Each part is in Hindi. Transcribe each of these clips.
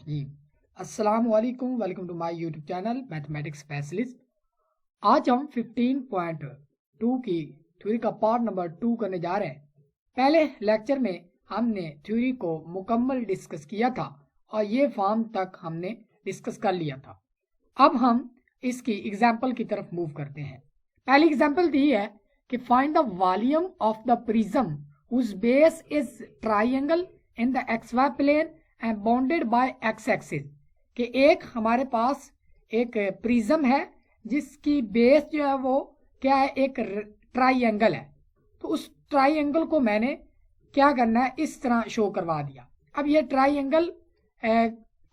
रहीम। अस्सलाम वालेकुम, welcome to my YouTube channel mathematics specialist. आज हम 15.2 की थ्योरी का पार्ट नंबर 2 करने जा रहे हैं। पहले लेक्चर में हमने थ्योरी को मुकम्मल डिस्कस किया था और ये फॉर्म तक हमने डिस्कस कर लिया था। अब हम इसकी एग्जाम्पल की तरफ मूव करते हैं। पहली एग्जाम्पल दी है कि find the volume of the prism whose base is triangle in the XY plane and bounded by x axis. कि एक हमारे पास एक प्रिज्म है जिसकी बेस जो है वो क्या है, एक ट्राइंगल है। तो उस ट्राइंगल को मैंने क्या करना है, इस तरह शो करवा दिया। अब ये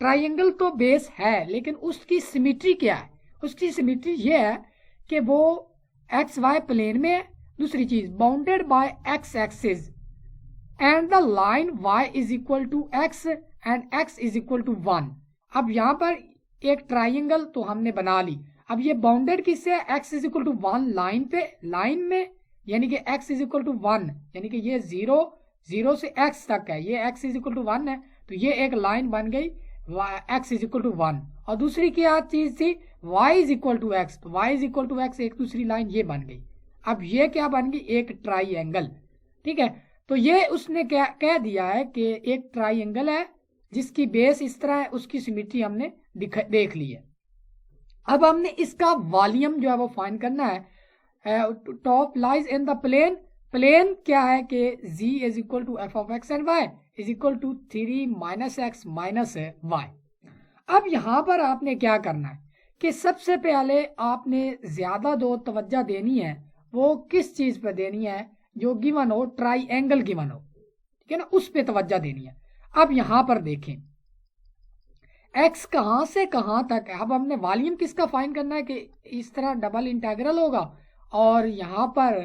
ट्राइंगल तो बेस है, लेकिन उसकी सिमेट्री क्या है? उसकी सिमेट्री ये है कि वो XY प्लेन में है। दूसरी चीज, bounded by x axis and the line y is equal to x and x is equal to 1। अब यहाँ पर एक ट्राइंगल तो हमने बना ली। अब ये बाउंडेड किससे है? x is equal to 1 line पे, लाइन में, यानी कि x इज इक्वल टू 1, यानी कि ये 0 से x तक है, ये x इज इक्वल टू 1 है, तो ये एक लाइन बन गई x इज इक्वल टू 1। और दूसरी क्या चीज थी? y is equal to x, तो y is equal to x एक दूसरी लाइन ये बन गई। अब ये क्या बन गई? एक ट्राइंगल। ठीक है, तो ये उसने क्या कह दिया है कि एक ट्राइंगल है जिसकी बेस इस तरह है, उसकी सिमेट्री हमने देख ली है। अब हमने इसका वॉल्यूम जो है वो फाइंड करना है। Top lies in the plane, plane क्या है कि z is equal to f of x and y is equal to 3 minus x minus y। अब यहाँ पर आपने क्या करना है कि सबसे पहले आपने ज्यादा दो तवज्जो देनी है, वो किस चीज पे देनी है? जो गिवन हो, ट्राइंगल गिवन हो, ठीक है ना, उस पे तवज्जो देनी है। अब यहां पर देखें x कहां से कहां तक है। अब हमने वॉल्यूम किसका फाइंड करना है कि इस तरह डबल इंटीग्रल होगा और यहां पर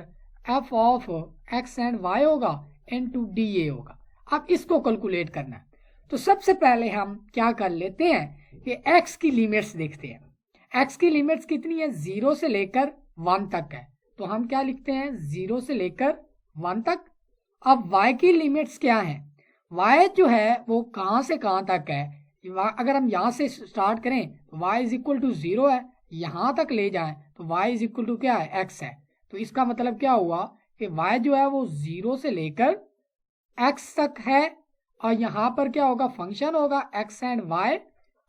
f of x and y होगा इनटू dA होगा। अब इसको कैलकुलेट करना है, तो सबसे पहले हम क्या कर लेते हैं कि x की लिमिट्स देखते हैं। x की लिमिट्स कितनी है? 0 से लेकर 1 तक है, तो हम क्या लिखते हैं? 0 से लेकर 1 तक। अब y की लिमिट्स क्या है? y जो है वो कहां से कहां तक है? अगर हम यहां से स्टार्ट करें तो y इज इक्वल टू 0 है, यहां तक ले जाएं तो y इज इक्वल टू क्या है? x है। तो इसका मतलब क्या हुआ कि y जो है वो 0 से लेकर x तक है, और यहां पर क्या होगा? फंक्शन होगा x एंड y,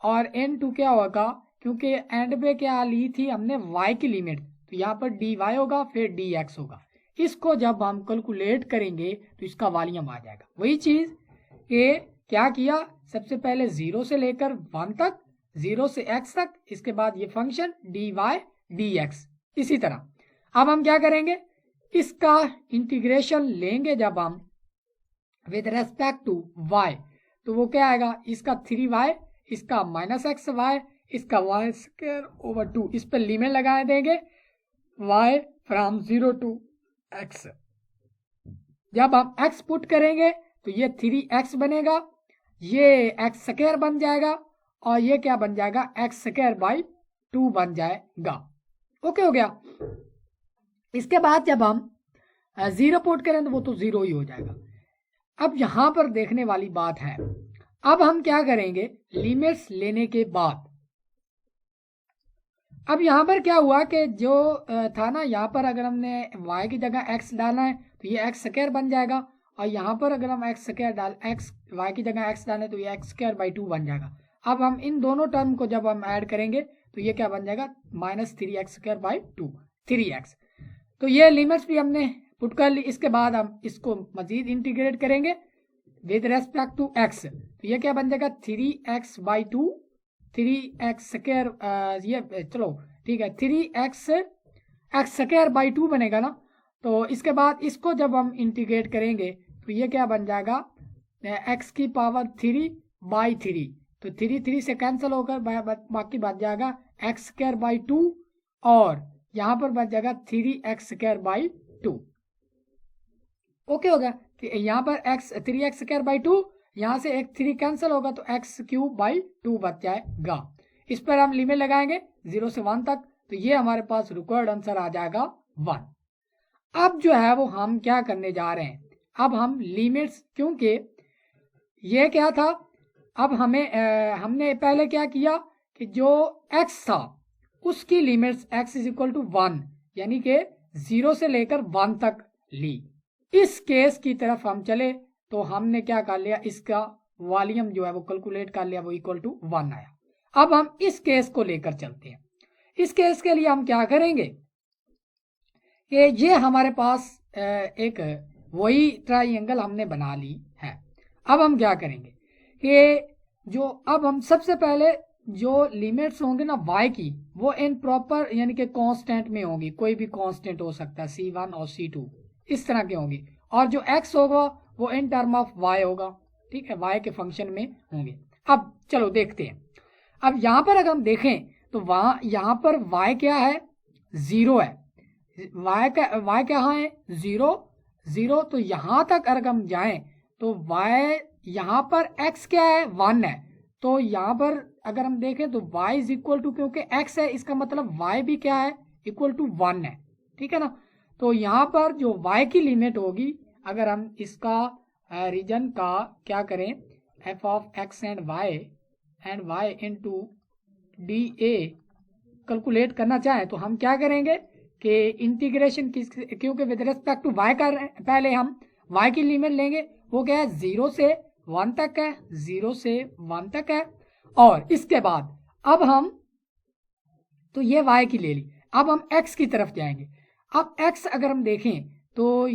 और n2 क्या होगा? क्योंकि एंड पे क्या ली थी हमने? y की लिमिट, तो यहाँ पर dy होगा, फिर dx होगा। इसको जब हम कैलकुलेट करेंगे तो इसका वॉल्यूम आ जाएगा। वही चीज कि क्या किया, सबसे पहले 0 से लेकर 1 तक, 0 से x तक, इसके बाद ये फंक्शन dy dx। इसी तरह अब हम क्या करेंगे? इसका इंटीग्रेशन लेंगे जब हम विद रेस्पेक्ट टू y, तो वो क्या आएगा? इसका 3y, इसका माइनस एक्स वाई, इसका y स्क्वायर ओवर 2, इस पर लिमिट लगा देंगे y फ्रॉम 0 टू x। जब हम x पुट करेंगे तो ये 3x बनेगा, ये x स्क्वायर बन जाएगा, और ये क्या बन जाएगा? x स्क्वायर बाई 2 बन जाएगा। ओके हो गया। इसके बाद जब हम 0 पुट करें तो वो तो 0 ही हो जाएगा। अब यहां पर देखने वाली बात है, अब हम क्या करेंगे? लिमिट्स लेने के बाद अब यहां पर क्या हुआ कि जो था ना, यहां पर अगर हमने y की जगह x डालना है तो ये x स्क्वायर बन जाएगा, और यहां पर अगर हम x स्क्वायर y की जगह x डालें तो ये x स्क्वायर बाई 2 बन जाएगा। अब हम इन दोनों टर्म को जब हम ऐड करेंगे तो ये क्या बन जाएगा? Minus 3x square by 2, 3x। तो ये लिमिट्स भी हमने पुट कर ली। इसके बाद हम इसको मजीद इंटीग्रेट करेंगे विद रेस्पेक्ट टू x, तो ये क्या बन जाएगा? 3x बाई 2, 3x स्क्वायर, ये चलो ठीक है, 3x x स्क्वायर बाई 2 बनेगा ना। तो इसके बाद इसको जब हम इंटीग्रेट करेंगे तो ये क्या बन जाएगा? x की पावर 3 बाई 3, तो 3 से कैंसिल होकर बाकी बच जाएगा x स्क्वायर बाई 2, और यहां पर बच जाएगा 3x स्क्वायर बाई 2। ओके हो गया कि यहाँ पर3x स्क्वायर बाई 2, यहां से एक 3 कैंसिल होगा तो x क्यूब बाई 2 बच जाएगा। इस पर हम लिमिट लगाएंगे 0 से 1 तक, तो ये हमारे पास रिक्वायर्ड आंसर आ जाएगा 1। अब जो है वो हम क्या करने जा रहे हैं? अब हम लिमिट्स, क्योंकि ये क्या था, अब हमने पहले क्या किया कि जो x था उसकी limits x is equal to 1 यानी कि 0 से लेकर 1 तक ली। इस केस की तरफ हम चले तो हमने क्या कर लिया, इसका वॉल्यूम जो है वो कैलकुलेट कर लिया, वो इक्वल टू 1 आया। अब हम इस केस को लेकर चलते हैं। इस केस के लिए हम क्या करेंगे कि ये हमारे पास एक वही ट्राइंगल हमने बना ली है। अब हम क्या करेंगे कि जो अब हम सबसे पहले जो लिमिट्स होंगे ना y की, वो इन प्रॉपर यानी कि कांस्टेंट में होंगी। कोई भी कांस्टेंट हो सकता है, c1 और c2 इस तरह के होंगी। और जो x होगा वो इन टर्म ऑफ y होगा, ठीक है, y के फंक्शन में होंगे। अब चलो देखते हैं। अब यहाँ पर अगर हम देखें तो यहाँ पर y क्या है, 0 है। y क्या है, 0। तो यहाँ तक अगर हम जाएं तो y, यहाँ पर x क्या है, 1 है। तो यहाँ पर अगर हम देखें तो y इज इक्वल टू, क्योंकि x है इसका मतलब y भी क्या है, इक्वल टू 1 है, ठीक है ना। तो यहाँ पर जो y की लिमिट होगी, अगर हम इसका रीजन का क्या करें, f of x and y into D A calculate करना चाहें तो हम क्या करेंगे कि इंटीग्रेशन क्योंकि विद रिस्पेक्ट टू y कर रहे हैं, पहले हम y की लिमिट लेंगे, वो क्या है 0 से 1 तक है, 0 से 1 तक है। और इसके बाद अब हम तो ये y की ले ली, अब हम x की तरफ जाएंगे। अब x अगर हम देखें तो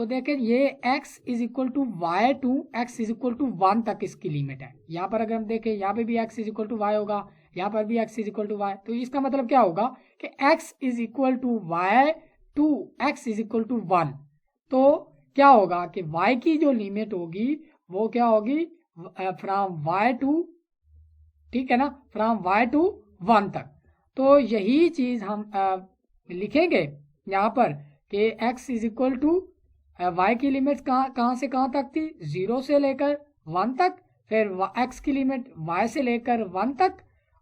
देखें ये x is equal to y to x is equal to 1 तक इसकी लिमिट है। यहाँ पर अगर हम देखें यहाँ पे भी x is equal to y होगा, यहाँ पर भी x is equal to y. तो इसका मतलब क्या होगा कि x is equal to y to x is equal to 1। तो क्या होगा कि y की जो लिमिट होगी वो क्या होगी, फ्रॉम y टू, ठीक है ना, फ्रॉम y टू 1 तक। तो यही चीज हम लिखेंगे यहाँ पर कि x is equal to y की लिमिट कहाँ से कहाँ तक थी, 0 से लेकर 1 तक, फिर x की लिमिट y से लेकर 1 तक,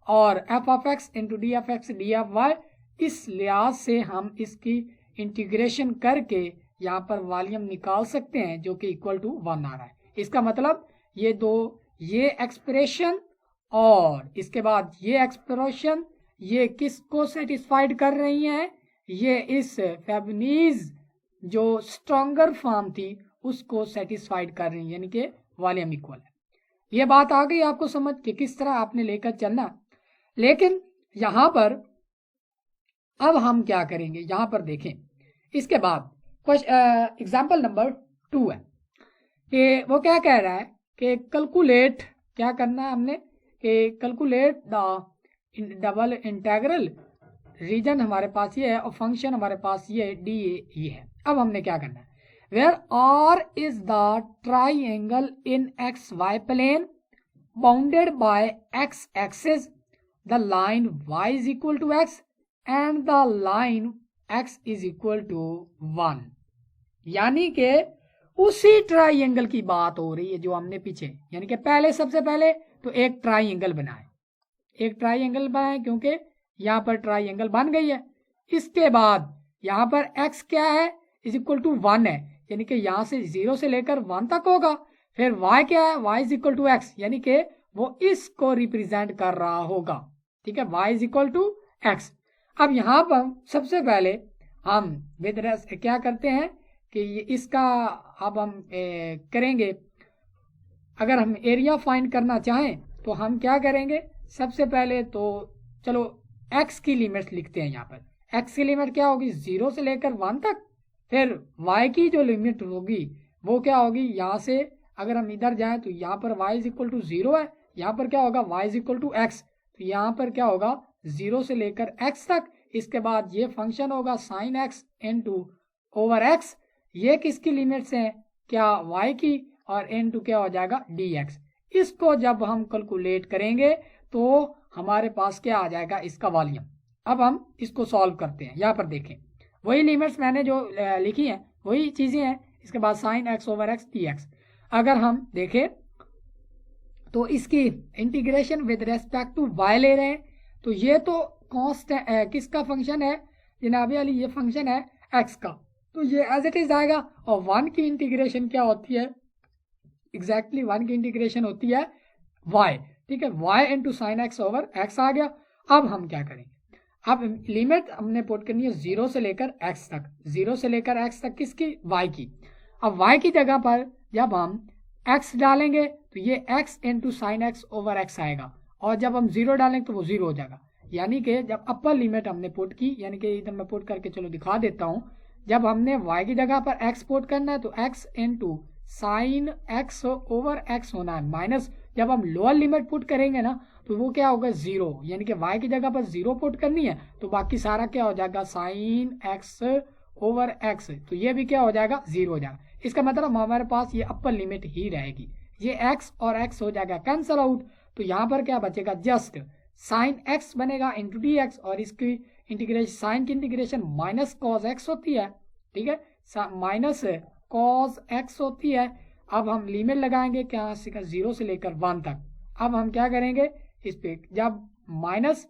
और f of x into d of x d of y. इस लिहाज से हम इसकी इंटीग्रेशन करके यहाँ पर वॉल्यूम निकाल सकते हैं जो कि इक्वल टू 1 आ रहा है। इसका मतलब ये एक्सप्रेशन और इसके बाद ये एक्सप्रेशन, ये किसको सेटिस्फाइड कर रही हैं, ये इस फेबनीज जो स्ट्रॉन्गर फॉर्म थी उसको सेटिस्फाइड कर रही है, यानी कि वॉल्यूम इक्वल है। ये बात आ गई आपको समझ कि किस तरह आपने लेकर चलना। लेकिन यहाँ पर अब हम क्या करेंगे, यहाँ पर देखें इसके बाद एग्जाम्पल नंबर 2 है कि वो क्या कह रहा है कि कैलकुलेट, क्या करना है हमने कि calculate the double integral, region हमारे पास ये है और फंक्शन हमारे पास ये डी ये है। अब हमने क्या करना है, where R is the triangle in x y plane bounded by x axis, the line y is equal to x and the line x is equal to 1। यानी कि उसी ट्राइंगल की बात हो रही है जो हमने पीछे, यानी कि पहले सबसे पहले तो एक ट्राइंगल बनाए, क्योंकि यहाँ पर ट्राइंगल बन गई है। इसके बाद यहाँ पर x क्या है, इज इक्वल टू 1 है, यानी कि यहाँ से 0 से लेकर 1 तक होगा। फिर y क्या है, y is equal to x, यानी कि वो इसको रिप्रेजेंट कर रहा होगा, ठीक है, y is equal to x। अब यहाँ पर सबसे पहले हम विद क्या करते हैं कि इसका अब हम करेंगे, अगर हम एरिया फाइंड करना चाहें तो हम क्या करेंगे, सबसे पहले तो चलो x की लिमिट्स लिखते हैं। यहाँ पर x की लिमिट क्या होगी, 0 से लेकर 1 तक। फिर y की जो लिमिट होगी वो क्या होगी, यहाँ से अगर हम इधर जाएं तो यहाँ पर y इज इक्वल टू 0 है, यहाँ पर क्या होगा y is equal to x, तो यहाँ पर क्या होगा 0 से लेकर x तक। इसके बाद ये फंक्शन होगा sine x into over x, ये किसकी लिमिट्स हैं, क्या y की, और इंटू क्या हो जाएगा dx। इसको जब हम कैलकुलेट करेंगे तो हमारे पास क्या आ जाएगा, इसका वॉल्यूम। अब हम इसको सॉल्व करते हैं। यहाँ पर देखें वही लिमिट्स मैंने जो लिखी हैं वही चीजें हैं। इसके बाद sine x over x dx। अगर हम देखें तो इसकी integration with respect to y ले रहे हैं, तो ये तो कांस्टेंट किसका फंक्शन है जनाबे अली, ये फंक्शन है x का, तो ये एज इट इज आएगा। और 1 की इंटीग्रेशन क्या होती है, एग्जैक्टली 1 की इंटीग्रेशन होती है y, ठीक है, y into sine x over x आ गया। अब हम क्या करेंगे, अब लिमिट हमने पुट करनी है 0 से लेकर x तक, 0 से लेकर x तक किसकी, y की। अब y की जगह पर जब हम x डालेंगे तो ये x into sine x over x आएगा, और जब हम 0 डालेंगे तो वो 0 हो जाएगा। यानी कि जब अपर लिमिट हमने पुट की, यानी कि इधर मैं पुट करके चलो दिखा देता हूँ, जब हमने y की जगह पर x पुट करना है तो x into sine x over x होना है, माइनस जब हम लोअर लिमिट पुट करेंगे ना तो वो क्या होगा, 0, यानी कि y की जगह पर 0 पुट करनी है तो बाकी सारा क्या हो जाएगा, साइन एक्स ओवर एक्स, तो ये भी क्या हो जाएगा, 0 हो जाएगा। इसका मतलब हमारे पास ये अपर लिमिट ही रहेगी, ये x और x हो जाएगा कैंसल आउट, तो यहाँ पर क्या बचेगा, जस्ट साइन x बनेगा इंटू डी एक्स, और इसकी इंटीग्रेशन, साइन की इंटीग्रेशन माइनस कॉज एक्स होती है, ठीक है, माइनस कॉज एक्स होती है। अब हम लिमिट लगाएंगे क्या, 0 से लेकर 1 तक। अब हम क्या करेंगे, इस पे जब माइनस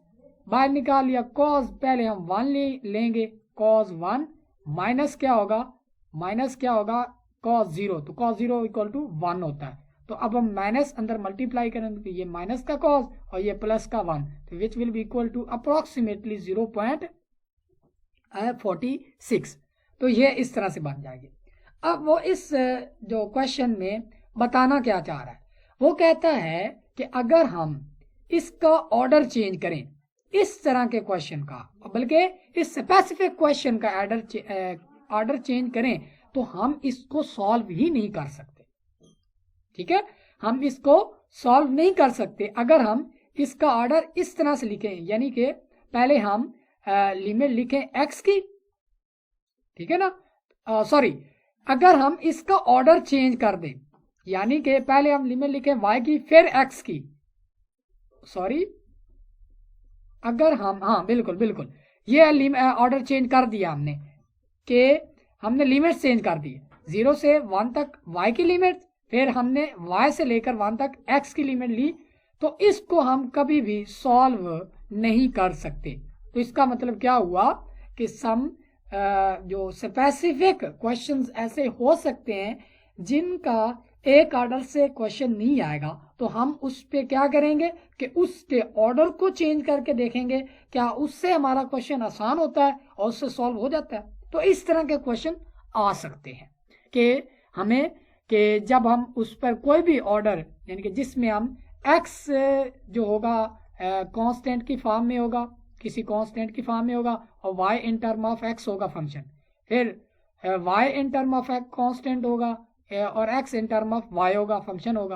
बाहर निकाल लिया, कॉज पहले हम 1 लेंगे, कॉज 1 माइनस क्या होगा, माइनस क्या होगा, कॉज 0, तो कॉज 0 इक्वल टू 1 होता है। तो अब हम माइनस अंदर मल्टीप्लाई करेंगे तो ये माइनस का कॉज और ये प्लस का 1, तो which will be equal to approximately 0.46। तो ये इस तरह से बन जाएगी। अब वो इस जो क्वेश्चन में बताना क्या चाह रहा है, वो कहता है कि अगर हम इसका ऑर्डर चेंज करें, इस तरह के क्वेश्चन का, बल्कि इस स्पेसिफिक क्वेश्चन का ऑर्डर चेंज करें तो हम इसको सॉल्व ही नहीं कर सकते, ठीक है, हम इसको सॉल्व नहीं कर सकते अगर हम इसका ऑर्डर इस तरह से लिखें, यानी कि पहले हम लिमिट लिखें x की, ठीक है ना, सॉरी, अगर हम इसका ऑर्डर चेंज कर दें, यानी कि पहले हम लिमिट लिखें y की फिर x की, सॉरी, अगर हम, हाँ बिल्कुल बिल्कुल, ये ऑर्डर चेंज कर दिया हमने, कि हमने लिमिट चेंज कर दी, 0 से 1 तक y की लिमिट, फिर हमने y से लेकर 1 तक x की लिमिट ली, तो इसको हम कभी भी सॉल्व नहीं कर सकते। तो इसका मतलब क्या हुआ कि सम जो स्पेसिफिक क्वेश्चंस ऐसे हो सकते हैं जिनका एक ऑर्डर से क्वेश्चन नहीं आएगा, तो हम उस पे क्या करेंगे कि उसके ऑर्डर को चेंज करके देखेंगे क्या उससे हमारा क्वेश्चन आसान होता है और उससे सॉल्व हो जाता है। तो इस तरह के क्वेश्चन आ सकते हैं कि हमें, कि जब हम उस पर कोई भी ऑर्डर, यानी कि जिसमें हम x जो होगा कांस्टेंट की फॉर्म में होगा, किसी कांस्टेंट की फॉर्म में होगा, और y in term of x होगा फंक्शन, फिर y in term of x constant होगा और x in term of y होगा फंक्शन होगा।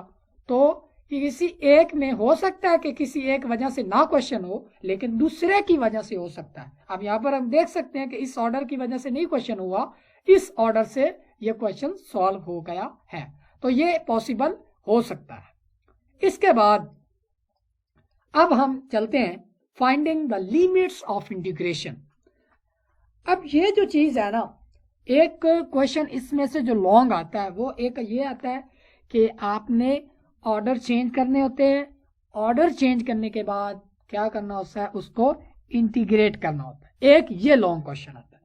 तो किसी एक में हो सकता है कि किसी एक वजह से ना क्वेश्चन हो, लेकिन दूसरे की वजह से हो सकता है। अब यहाँ पर हम देख सकते हैं कि इस ऑर्डर की वजह से नहीं क्वेश्चन हुआ, इस ऑर्डर से ये क्वेश्चन सॉल्व हो गया है, तो ये पॉसिबल हो सकता है। इसके बाद अब हम चलते हैं finding the limits of integration. अब ये जो चीज है ना, एक क्वेश्चन इसमें से जो लॉन्ग आता है वो एक ये आता है कि आपने ऑर्डर चेंज करने होते हैं, ऑर्डर चेंज करने के बाद क्या करना होता है, उसको इंटीग्रेट करना होता है, एक ये लॉन्ग क्वेश्चन आता है।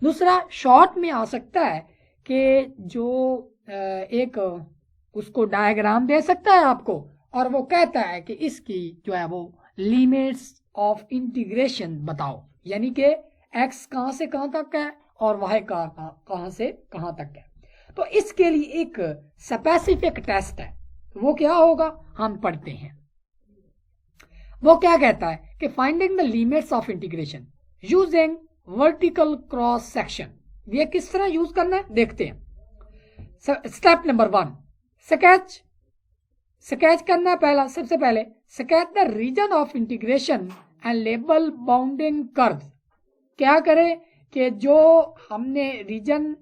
दूसरा शॉर्ट में आ सकता है कि जो एक उसको डायग्राम दे सकता है आपको, और वो कहता है कि इसकी जो है वो लिमिट्स ऑफ इंटीग्रेशन बताओ, यानी कि x कहां से कहां तक है और y कहां से कहां तक है। तो इसके लिए एक स्पेसिफिक टेस्ट है, वो क्या होगा हम पढ़ते हैं। वो क्या कहता है कि finding the limits of integration using vertical cross section, ये किस तरह यूज करना है देखते हैं। स्टेप नंबर 1, स्केच करना है। पहला, सबसे पहले sketch the region of integration and label bounding curve. क्या करें कि जो हमने रीजन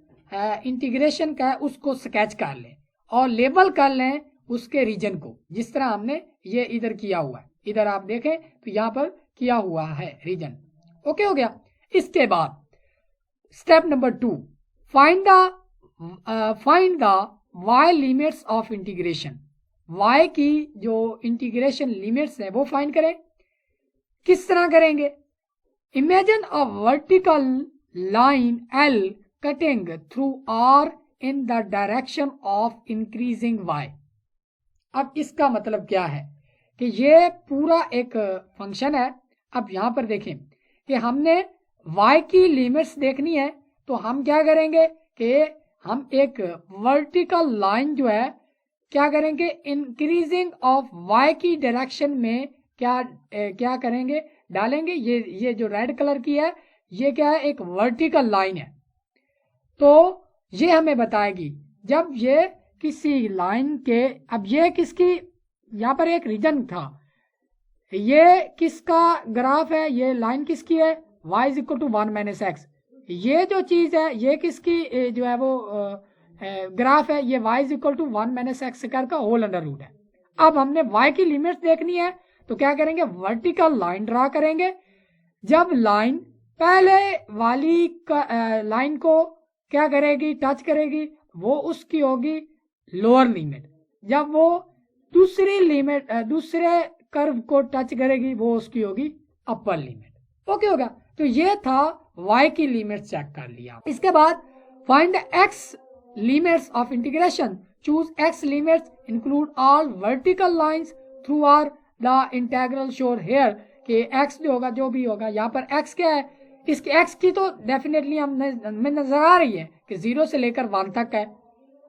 इंटीग्रेशन का है उसको स्केच कर लें और लेबल कर लें उसके रीजन को, जिस तरह हमने ये इधर किया हुआ है, इधर आप देखें तो यहाँ पर किया हुआ है रीजन। ओके हो गया। इसके बाद step number 2, find the y limits of integration. y की जो इंटीग्रेशन लिमिट्स है वो फाइंड करें। किस तरह करेंगे? Imagine a vertical line L cutting through R in the direction of increasing y। अब इसका मतलब क्या है कि ये पूरा एक फंक्शन है। अब यहाँ पर देखें कि हमने y की लिमिट्स देखनी है, तो हम क्या करेंगे कि हम एक वर्टिकल लाइन जो है क्या करेंगे, इंक्रीजिंग ऑफ y की डायरेक्शन में क्या करेंगे, डालेंगे। ये जो रेड कलर की है ये क्या है, एक वर्टिकल लाइन है। तो ये हमें बताएगी जब ये किसी लाइन के, अब ये किसकी, यहाँ पर एक रीजन था, ये किसका ग्राफ है, ये लाइन किसकी है, y is equal to 1 minus x. ये जो चीज है ये किसकी जो है वो ग्राफ है, ये y is equal to 1 minus x square का होल अंडर रूट है। अब हमने y की लिमिट्स देखनी है, तो क्या करेंगे, वर्टिकल लाइन ड्रा करेंगे। जब लाइन पहले वाली लाइन को क्या करेगी, टच करेगी, वो उसकी होगी लोअर लिमिट। जब वो दूसरी लिमिट दूसरे कर्व को टच करेगी, वो उसकी होगी अपर लिमिट। ओके होगा। तो ये था y की लिमिट चेक कर लिया। इसके बाद find x limits of integration, choose x limits include all vertical lines through are the integral sure here, कि x जो होगा, जो भी होगा, यहाँ पर x क्या है, इसके x की तो डेफिनेटली हमें नजर आ रही है कि 0 से लेकर 1 तक है।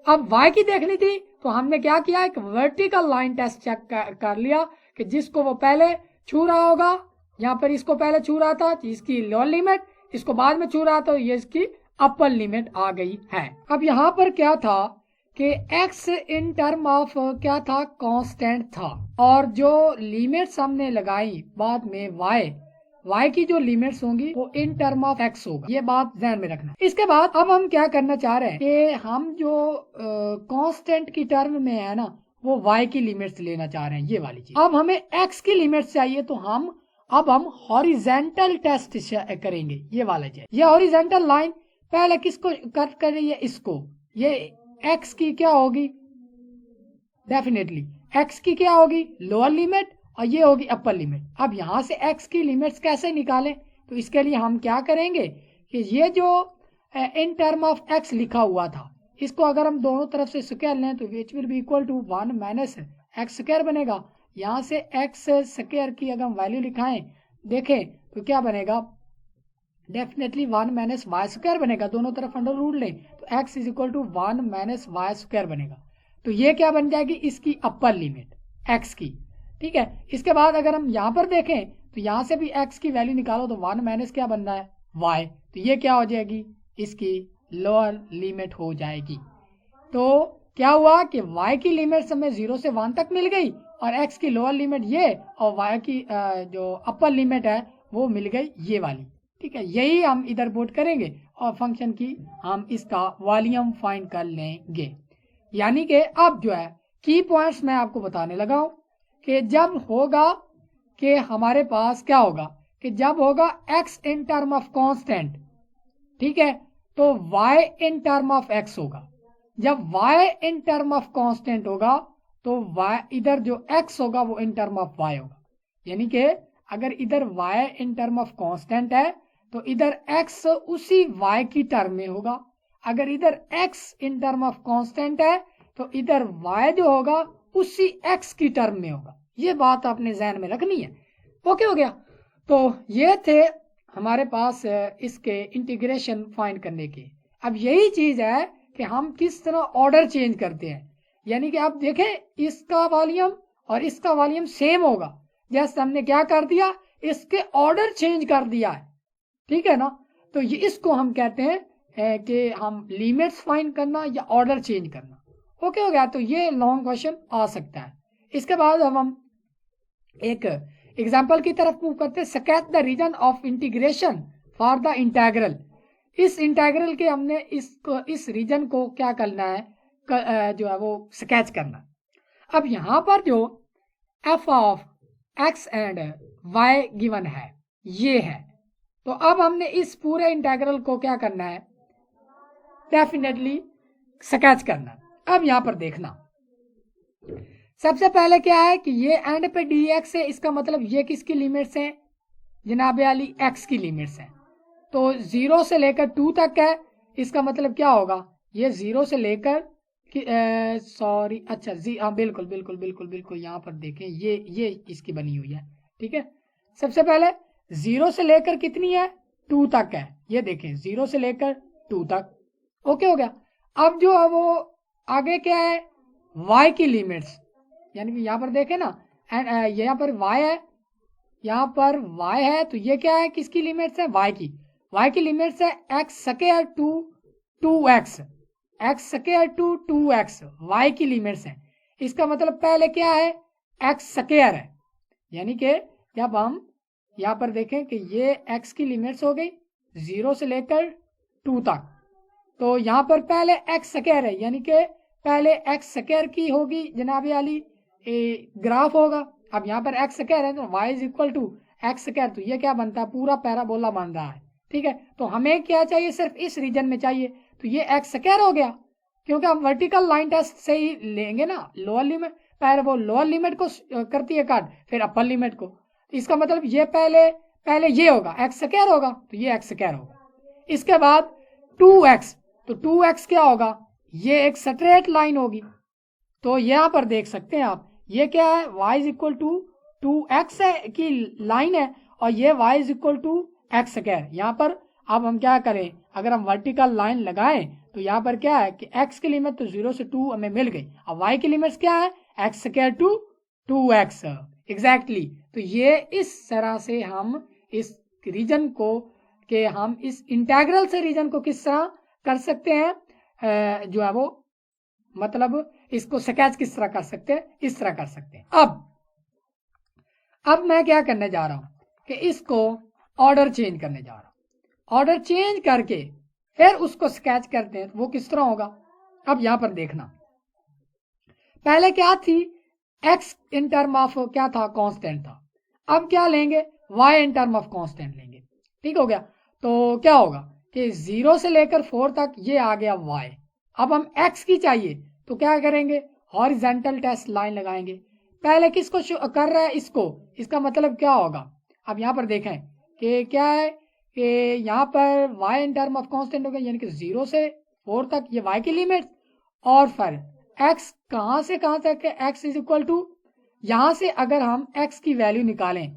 अब y की देखनी थी, तो हमने क्या किया, एक वर्टिकल लाइन टेस्ट चेक कर लिया कि जिसको वो पहले छू रहा होगा, यहाँ पर इसको पहले छू रहा था, इसकी लोअर लिमिट, इसको बाद में छू रहा था, ये इसकी अपर लिमिट आ गई है। अब यहाँ पर क्या था कि x इन टर्म ऑफ क्या था, कांस्टेंट था, और जो लिमिट्स हमने लगाई बाद में y की जो लिमिट्स होंगी वो इन टर्म ऑफ x होगा, ये बात ध्यान में रखना। इसके बाद अब हम क्या करना चाह रहे हैं कि हम जो कांस्टेंट की टर्म में है ना, वो y की लिमिट्स लेना चाह रहे हैं, ये वाली चीज। अब हमें x की लिमिट्स चाहिए, तो हम हॉरिजेंटल टेस्ट करेंगे, ये वाला चाहिए। ये हॉरिजेंटल लाइन पहले किसको कट कर रही है, इसको। ये x की क्या होगी, डेफिनेटली x की क्या होगी, लोअर लिमिट, और ये होगी अपर लिमिट। अब यहाँ से x की लिमिट्स कैसे निकालें, तो इसके लिए हम क्या करेंगे कि ये जो इन टर्म ऑफ x लिखा हुआ था, इसको अगर हम दोनों तरफ से स्क्वायर लें तो which will be equal to 1 minus x square बनेगा। यहाँ से एक्स स्क्वायर की अगर हम वैल्यू लिखाएं, देखें तो क्या बनेगा, डेफिनेटली 1 माइनस वाई स्क्वायर बनेगा। दोनों तरफ अंडर रूट लें तो x is equal to 1 minus y square बनेगा। तो ये क्या बन जाएगी, इसकी अपर लिमिट x की। ठीक है, इसके बाद अगर हम यहाँ पर देखें तो यहाँ से भी x की वैल्यू निकालो, तो 1 माइनस क्या बन रहा है, y, तो ये क्या हो जाएगी, इसकी लोअर लिमिट हो जाएगी। तो क्या हुआ कि y की लिमिट हमें 0 से 1 तक मिल गई, और x की लोअर लिमिट ये, और y की जो अपर लिमिट है वो मिल गई ये वाली। ठीक है, यही हम इधर पुट करेंगे और फंक्शन की हम इसका वॉल्यूम फाइंड कर लेंगे। यानी कि अब जो है की पॉइंट्स मैं आपको बताने लगा हूं कि जब होगा कि हमारे पास क्या होगा कि जब होगा x in term of constant, ठीक है, तो y in term of x होगा। जब y in term of constant होगा तो y इधर जो x होगा वो इन टर्म ऑफ y होगा। यानी कि अगर इधर y in term of constant है तो इधर x उसी y की टर्म में होगा। अगर इधर x in term of constant है तो इधर y जो होगा उसी x की टर्म में होगा। ये बात आपने ध्यान में रखनी है। ओके हो गया। तो ये थे हमारे पास इसके इंटीग्रेशन फाइंड करने के। अब यही चीज है कि हम किस तरह ऑर्डर चेंज करते हैं। यानी कि आप देखें इसका वॉल्यूम और इसका वॉल्यूम सेम होगा, जैसे हमने क्या कर दिया, इसके ऑर्डर चेंज कर दिया है। ठीक है ना, तो ये इसको हम कहते हैं कि हम लिमिट्स फाइंड करना या ऑर्डर चेंज करना। ओके हो गया। तो ये लॉन्ग क्वेश्चन आ सकता है। इसके बाद अब हम एक एग्जाम्पल की तरफ मूव करते हैं। Sketch the region of integration for the integral. इस इंटीग्रल के हमने इस रीजन को क्या करना है, जो है वो स्केच करना। अब यहाँ पर जो f of x and y given है ये है, तो अब हमने इस पूरे इंटीग्रल को क्या करना है, डेफिनेटली स्केच करना। अब यहाँ पर देखना, सबसे पहले क्या है कि ये एंड पे dx है, इसका मतलब ये किसकी लिमिट्स हैं, जनाब अली x की लिमिट्स हैं। तो 0 से लेकर 2 तक है, इसका मतलब क्या होगा, ये 0 से लेकर सॉरी, अच्छा जी, हाँ बिल्कुल बिल्कुल बिल्कुल बिल्कुल, यहाँ पर देखें ये इसकी बनी हुई है, ठीक है। सबसे पहले 0 से लेकर कितनी है, 2 तक है, ये देखें 0 से लेकर 2 तक, ओके हो गया। अब जो है वो आगे क्या है, y की लिमिट्स, यानी कि यहाँ पर देखें ना, यहाँ पर y है, यहाँ पर y है, तो ये क्या है, किसकी लिमिट्स है, y की लिमिट्स है x square to 2x, x square to 2x y की लिमिट्स है। इसका मतलब पहले क्या है, x स्क्वायर है, यानी कि जब हम यहाँ पर देखें कि ये x की लिमिट्स हो गई 0 से लेकर 2 तक, तो यहाँ पर पहले x स्क्वायर है, यानी कि पहले x स्क्वायर की होगी जनाब वाली ग्राफ होगा। अब यहाँ पर x स्क्वायर है तो y is equal to x square, तो ये क्या बनता है, पूरा पैराबोला बन रहा है, ठीक है। तो हमें क्या चाहिए, सिर्फ इस रीजन में चाहिए, तो ये एक्स स्क्वायर हो गया, क्योंकि हम वर्टिकल लाइन टेस्ट से ही लेंगे ना, लोअर लिमिट, पहले वो लोअर लिमिट को करती है काट, फिर अपर लिमिट को, इसका मतलब ये पहले ये होगा एक्स स्क्वायर होगा, तो ये एक्स स्क्वायर होगा। इसके बाद 2x, तो 2x क्या होगा, ये एक स्ट्रेट लाइन होगी, तो यहाँ पर देख सकते हैं आप, ये क्या है, y is equal to 2x की लाइन है, और ये y is equal to x square. यहाँ पर अब हम क्या करें, अगर हम वर्टिकल लाइन लगाएं तो यहाँ पर क्या है कि x की लिमिट तो 0 से 2 हमें मिल गई, अब y की लिमिट्स क्या है, x square to 2x exactly. तो ये इस तरह से हम इस रीजन को, कि हम इस इंटेग्रल से रीजन को किस तरह कर सकते हैं, जो है वो मतलब इसको स्केच किस तरह कर सकते हैं, इस तरह कर सकते हैं। अब मैं क्या करने जा रहा हूं कि इसको ऑर्डर चेंज करने जा रहा हूं, ऑर्डर चेंज करके फिर उसको स्केच करते हैं, वो किस तरह होगा। अब यहां पर देखना, पहले क्या थी, x इन टर्म ऑफ क्या था, कांस्टेंट था, अब क्या लेंगे, y in term of constant लेंगे, ठीक हो गया। तो क्या होगा कि 0 से लेकर 4 तक ये आ गया y, अब हम x की चाहिए तो क्या करेंगे, हॉरिजॉन्टल टेस्ट लाइन लगाएंगे, पहले किसको कर रहा है, इसको, इसका मतलब क्या होगा, अब यहाँ पर देखें कि क्या है कि यहाँ पर y in term of constant होगा, यानी कि 0 से 4 तक ये y की लिमिट, और फिर x कहाँ से कहाँ तक है, x इज इक्वल टू, यहाँ से अगर हम x की वैल्यू निकालें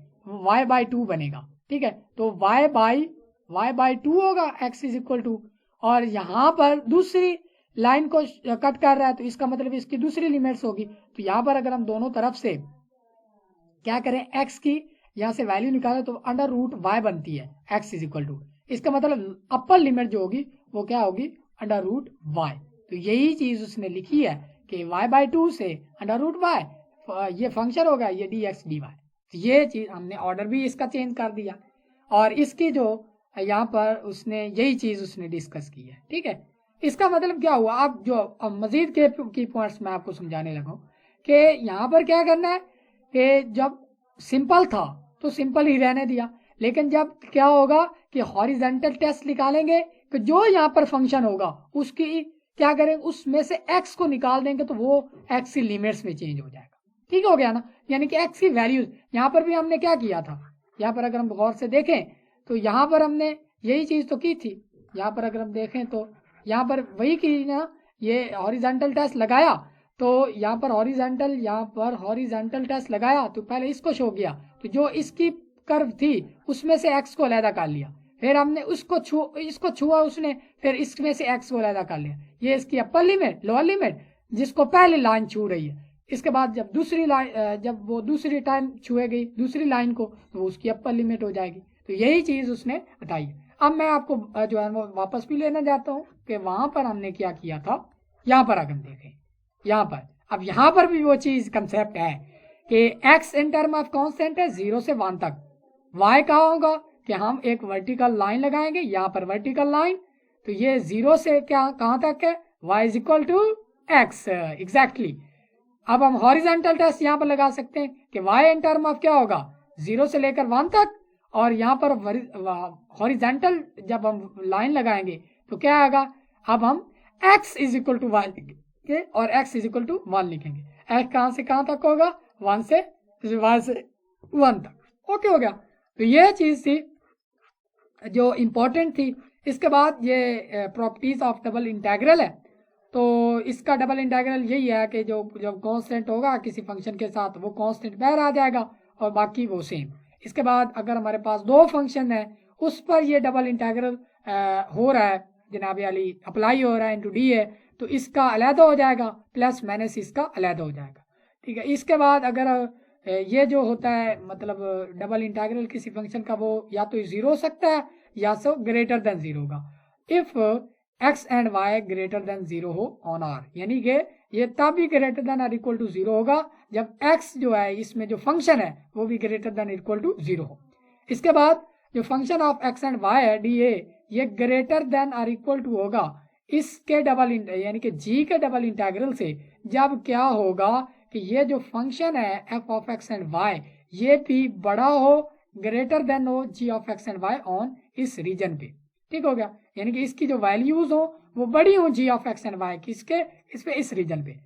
y बाई 2 बनेगा, ठीक है, तो y बाई 2 होगा, x इज इक्वल टू, और यहाँ पर दूसरी लाइन को कट कर रहा है तो इसका मतलब इसकी दूसरी लिमिट्स होगी, तो यहाँ पर अगर हम दोनों तरफ से क्या करें, x की यहाँ से वैल्यू निकालें तो अंडर रूट y बनती है, x इज इक्वल टू, इसका मतलब अपर लिमिट जो होगी वो क्या होगी, अंडर रूट y। तो यही चीज उसने लिखी है कि y बाई 2 से अंडर रूट y, ये फंक्शन होगा, ये dx dy। तो ये चीज हमने ऑर्डर भी इसका चेंज कर दिया, और इसकी जो यहाँ पर उसने यही चीज उसने डिस्कस की है, ठीक है। इसका मतलब क्या हुआ, आप जो मजीद के की पॉइंट्स मैं आपको समझाने लगा कि यहाँ पर क्या करना है कि जब सिंपल था तो सिंपल ही रहने दिया, लेकिन जब क्या होगा कि हॉरिजॉन्टल टेस्ट निकालेंगे तो जो यहाँ पर फंक्शन होगा उसकी क्या करेंगे, उसमें से x को निकाल देंगे तो वो x की लिमिट्स में चेंज हो जाएगा, ठीक हो गया ना, यानी कि x की वैल्यूज, यहाँ पर भी हमने क्या किया था, यहाँ पर अगर हम गौर से देखें तो यहाँ पर हमने यही चीज तो की थी, यहाँ पर अगर हम देखें तो यहाँ पर वही की ना, ये हॉरिजॉन्टल टेस्ट लगाया, तो यहाँ पर हॉरिजॉन्टल टेस्ट लगाया तो पहले इसको शो किया, तो जो इसकी कर्व थी उसमें से x को अलहदा कर लिया, फिर हमने इसको छुआ उसने, फिर इसमें से x को अलहदा कर लिया, ये इसकी अपर लिमिट, लोअर लिमिट जिसको पहले लाइन छू रही है, इसके बाद जब दूसरी लाइन, जब वो दूसरी टाइम छुएगी दूसरी लाइन को तो उसकी अपर लिमिट हो जाएगी, तो यही चीज उसने बताई। अब मैं आपको जो है वो वापस भी लेना चाहता हूँ कि वहां पर हमने क्या किया था, यहाँ पर अगर हम देखें, यहाँ पर अब यहाँ पर भी वो चीज कंसेप्ट है कि x in term of constant है 0 से 1 तक, y का होगा कि हम एक वर्टिकल लाइन लगाएंगे, यहाँ पर वर्टिकल लाइन, तो ये 0 से क्या कहाँ तक है, y is equal to x exactly. अब हम हॉरिजॉन्टल टेस्ट यहाँ पर लगा सकते हैं कि y इन टर्म ऑफ क्या होगा, 0 से लेकर 1 तक, और यहाँ पर हॉरिजॉन्टल जब हम लाइन लगाएंगे तो क्या आएगा, अब हम x is equal to y लिखेंगे और x इज इक्वल टू 1 लिखेंगे, x कहाँ से कहाँ तक होगा, 1 से y से 1 तक, ओके हो गया। तो ये चीज थी जो इम्पोर्टेंट थी। इसके बाद ये प्रॉपर्टीज ऑफ डबल इंटेग्रल है, तो इसका डबल इंटीग्रल यही है कि जो जब कांस्टेंट होगा किसी फंक्शन के साथ वो कांस्टेंट बाहर आ जाएगा और बाकी वो सेम। इसके बाद अगर हमारे पास दो फंक्शन है उस पर ये डबल इंटीग्रल हो रहा है जनाब अली, अप्लाई हो रहा है इंटू डी है, तो इसका अलहदा हो जाएगा, प्लस माइनस इसका अलहदा हो जाएगा। ठीक है, इसके बाद अगर ये जो होता है मतलब डबल इंटीग्रल किसी फंक्शन का, वो या तो जीरो हो सकता है या सो ग्रेटर देन जीरो होगा। If x and y greater than zero हो ऑन आर, यानी कि ये तब भी greater than or equal to zero होगा जब एक्स जो है इसमें जो फंक्शन है वो भी greater than equal to zero हो। इसके बाद जो function of x and y है डी ए, ये greater than or equal to होगा इसके डबल यानी कि जी के डबल इंटीग्रल से, जब क्या होगा कि ये जो फंक्शन है f of x and y ये भी बड़ा हो, ग्रेटर देन हो g of x and y on इस रीजन पे। ठीक हो गया, यानी कि इसकी जो वैल्यूज हो वो बड़ी हो g of x and Y किसके, इस पे इस रीजन पे।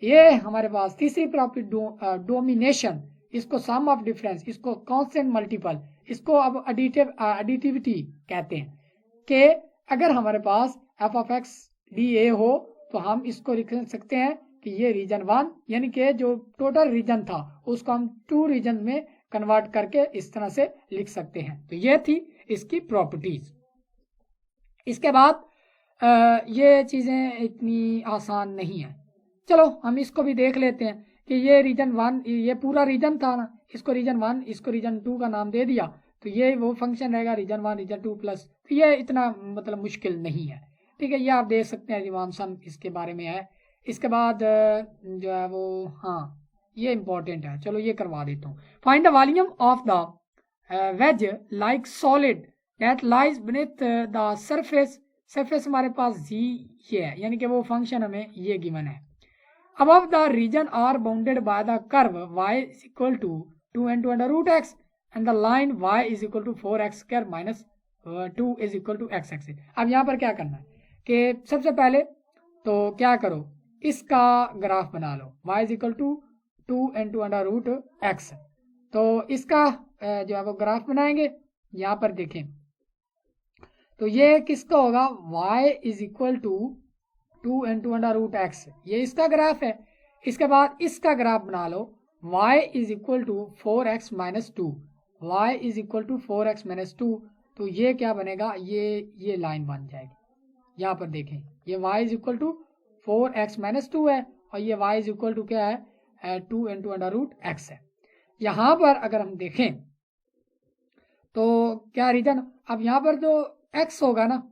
ये हमारे पास तीसरी प्रॉपर्टी डोमिनेशन, इसको सम ऑफ डिफरेंस, इसको कांस्टेंट मल्टीपल, इसको अब एडिटिविटी कहते हैं कि अगर हमारे पास f of x d a हो तो हम इसको लिख सकते हैं कि ये रीजन वन, यानी कि जो टोटल रीजन था उसको हम टू रीजन में कन्वर्ट करके इस तरह से लिख सकते हैं। तो ये थी इसकी प्रॉपर्टीज। इसके बाद ये चीजें इतनी आसान नहीं है, चलो हम इसको भी देख लेते हैं कि ये रीजन वन, ये पूरा रीजन था ना, इसको रीजन वन इसको रीजन टू का नाम दे दिया तो ये वो फंक्शन रहेगा region one region two plus, तो ये इतना मतलब मुश्किल नहीं है। ठीक है, ये आप देख सकते हैं रिवांसन इसके बारे में है। इसके बाद जो है वो हाँ ये इंपॉर्टेंट है, चलो ये करवा देता हूँ। Find the volume of the ways like solid that lies beneath the surface, surface हमारे पास जी ये है, यानी कि वो फंक्शन हमें ये गिवन है। above the region are bounded by the curve y is equal to 2 into under root x and the line y is equal to 4x square minus 2 is equal to x axis। अब यहाँ पर क्या करना है कि सबसे पहले तो क्या करो, इसका ग्राफ बना लो, y is equal to 2 into under root x, तो इसका जो है वो ग्राफ बनाएंगे। यहाँ पर देखें तो ये किसका होगा, y is equal to 2 into under root x, ये इसका ग्राफ है। इसके बाद इसका ग्राफ बना लो, y is equal to 4x minus two, y is equal to 4x minus two, तो ये क्या बनेगा, ये लाइन बन जाएगी। यहाँ पर देखें ये y is equal to 4x minus two है और ये y इज इक्वल टू क्या है 2 इंटू अंडर रूट एक्स है। यहाँ पर अगर हम देखें तो क्या रीजन, अब यहाँ पर जो x होगा ना,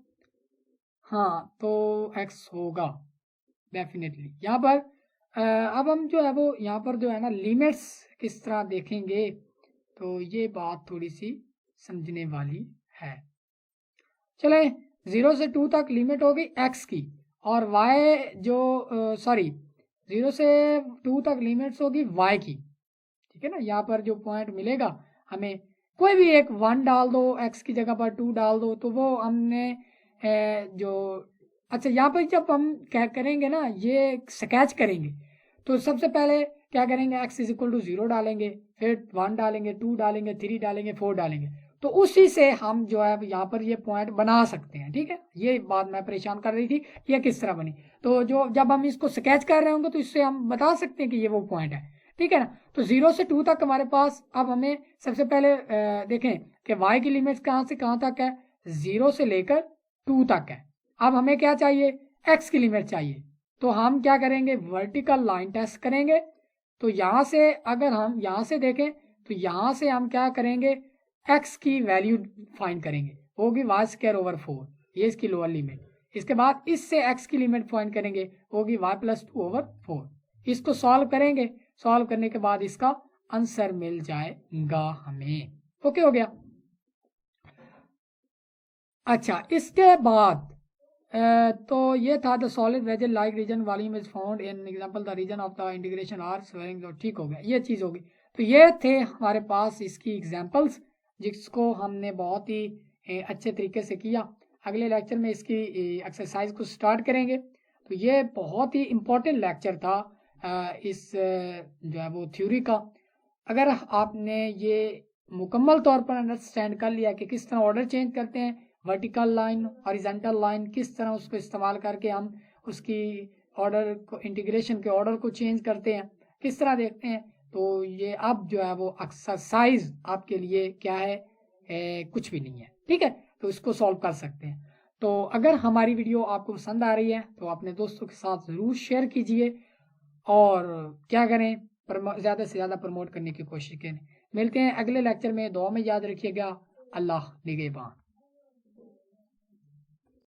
हाँ तो x होगा डेफिनेटली यहाँ पर। अब हम जो है वो यहाँ पर जो है ना लिमिट्स किस तरह देखेंगे, तो ये बात थोड़ी सी समझने वाली है। चले 0 से 2 तक लिमिट होगी x की और y जो 0 से 2 तक लिमिट्स होगी y की। ठीक है ना, यहाँ पर जो पॉइंट मिलेगा हमें कोई भी एक 1 डाल दो, x की जगह पर 2 डाल दो, तो वो हमने जो अच्छा यहाँ पर जब हम क्या करेंगे ना ये स्केच करेंगे तो सबसे पहले क्या करेंगे, x इज इक्वल टू 0 डालेंगे, फिर 1 डालेंगे, 2 डालेंगे, 3 डालेंगे, 4 डालेंगे, तो उसी से हम जो है यहाँ पर ये पॉइंट बना सकते हैं। ठीक है, ये बात मैं परेशान कर रही थी ये किस तरह बनी, तो जो जब हम इसको स्केच कर रहे होंगे तो इससे हम बता सकते हैं कि ये वो पॉइंट है। ठीक है ना, तो 0 से 2 तक हमारे पास, अब हमें सबसे पहले देखें कि y की लिमिट्स कहाँ से कहाँ तक है, 0 से लेकर 2 तक है। अब हमें क्या चाहिए, x की लिमिट चाहिए, तो हम क्या करेंगे, वर्टिकल लाइन टेस्ट करेंगे। तो यहाँ से अगर हम यहाँ से देखें तो यहाँ से हम क्या करेंगे, x की वैल्यू फाइंड करेंगे, होगी y स्क्वायर ओवर 4, ये इसकी लोअर लिमिट। इसके बाद इससे x की लिमिट फाइंड करेंगे, होगी y प्लस 2 ओवर 4। इसको सॉल्व करेंगे, सॉल्व करने के बाद इसका आंसर मिल जाएगा हमें। ओके हो गया। अच्छा इसके बाद तो ये था the solid vessel like region volume is found in example the region of the integration are swearing, तो ठीक हो गया, ये चीज़ होगी। तो ये थे हमारे पास इसकी एग्जांपल्स जिसको हमने बहुत ही अच्छे तरीके से किया। अगले लेक्चर में इसकी एक्सरसाइज को स्टार्ट करेंगे। तो ये बहुत ही इम्पोर्टेंट लेक्चर था इस जो है वो थ्योरी का। अगर आपने ये मुकम्मल तौर पर अंडरस्टैंड कर लिया कि किस तरह ऑर्डर चेंज करते हैं, वर्टिकल लाइन हॉरिजॉन्टल लाइन किस तरह उसको इस्तेमाल करके हम उसकी ऑर्डर को, इंटीग्रेशन के ऑर्डर को चेंज करते हैं, किस तरह देखते हैं। तो ये अब जो है वो एक्सरसाइज आपके लिए क्या है, कुछ भी नहीं है, ठीक है। तो इसको सॉल्व कर सकते हैं। तो अगर हमारी वीडियो आपको पसंद आ रही है तो अपने दोस्तों के साथ ज़रूर शेयर कीजिए और क्या करें, ज़्यादा से ज़्यादा प्रमोट करने की कोशिश करें। मिलते हैं अगले लेक्चर में, दुआ में याद रखिएगा। अल्लाह निगहबान।